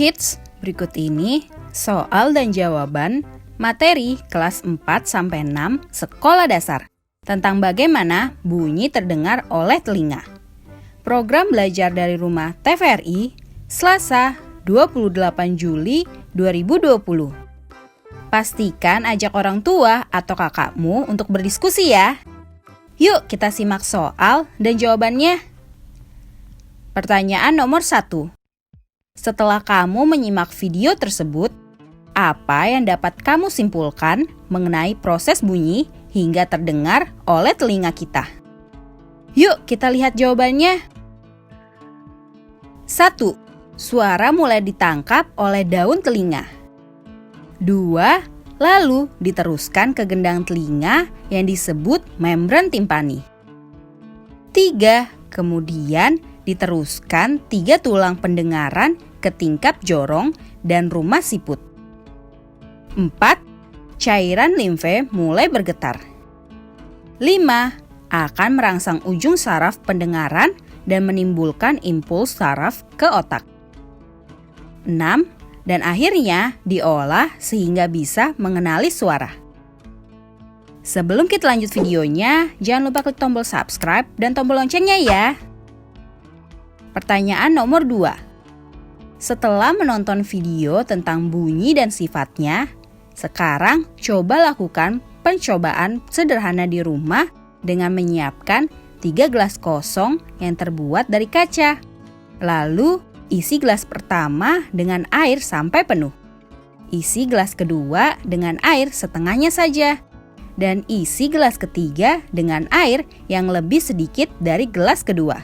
Kids, berikut ini soal dan jawaban materi kelas 4-6 sekolah dasar tentang bagaimana bunyi terdengar oleh telinga. Program belajar dari rumah TVRI, Selasa 28 Juli 2020. Pastikan ajak orang tua atau kakakmu untuk berdiskusi ya. Yuk kita simak soal dan jawabannya. Pertanyaan nomor 1. Setelah kamu menyimak video tersebut, apa yang dapat kamu simpulkan mengenai proses bunyi hingga terdengar oleh telinga kita? Yuk kita lihat jawabannya. 1. Suara mulai ditangkap oleh daun telinga. 2. Lalu diteruskan ke gendang telinga yang disebut membran timpani. 3. Kemudian diteruskan 3 tulang pendengaran ke tingkap jorong dan rumah siput. 4. Cairan limfe mulai bergetar. 5. Akan merangsang ujung saraf pendengaran dan menimbulkan impuls saraf ke otak. 6. Dan akhirnya diolah sehingga bisa mengenali suara. Sebelum kita lanjut videonya, jangan lupa klik tombol subscribe dan tombol loncengnya ya. Pertanyaan nomor 2. Setelah menonton video tentang bunyi dan sifatnya, sekarang coba lakukan pencobaan sederhana di rumah dengan menyiapkan 3 gelas kosong yang terbuat dari kaca. Lalu, isi gelas pertama dengan air sampai penuh. Isi gelas kedua dengan air setengahnya saja. Dan isi gelas ketiga dengan air yang lebih sedikit dari gelas kedua.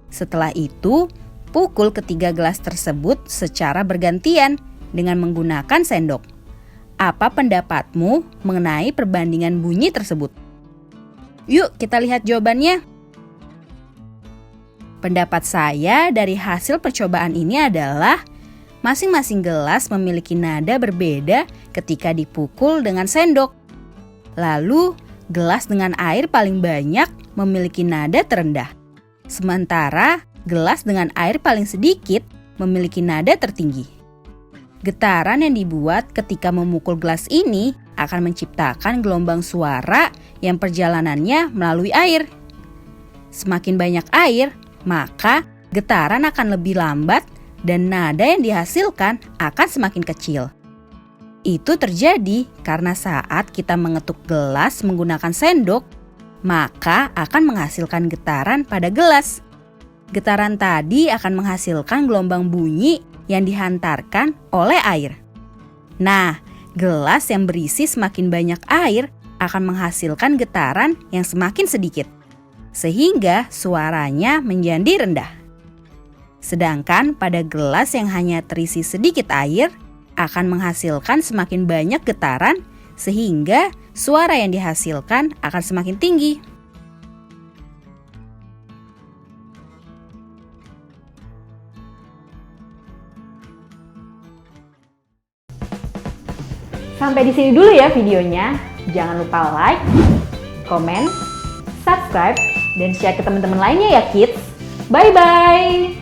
Setelah itu, pukul ketiga gelas tersebut secara bergantian dengan menggunakan sendok. Apa pendapatmu mengenai perbandingan bunyi tersebut? Yuk kita lihat jawabannya. Pendapat saya dari hasil percobaan ini adalah masing-masing gelas memiliki nada berbeda ketika dipukul dengan sendok. Lalu, gelas dengan air paling banyak memiliki nada terendah. Sementara, gelas dengan air paling sedikit memiliki nada tertinggi. Getaran yang dibuat ketika memukul gelas ini akan menciptakan gelombang suara yang perjalanannya melalui air. Semakin banyak air, maka getaran akan lebih lambat dan nada yang dihasilkan akan semakin kecil. Itu terjadi karena saat kita mengetuk gelas menggunakan sendok, maka akan menghasilkan getaran pada gelas. Getaran tadi akan menghasilkan gelombang bunyi yang dihantarkan oleh air. Nah, gelas yang berisi semakin banyak air akan menghasilkan getaran yang semakin sedikit, sehingga suaranya menjadi rendah. Sedangkan pada gelas yang hanya terisi sedikit air, akan menghasilkan semakin banyak getaran, sehingga suara yang dihasilkan akan semakin tinggi. Sampai di sini dulu ya videonya. Jangan lupa like, komen, subscribe, dan share ke teman-teman lainnya ya kids. Bye-bye!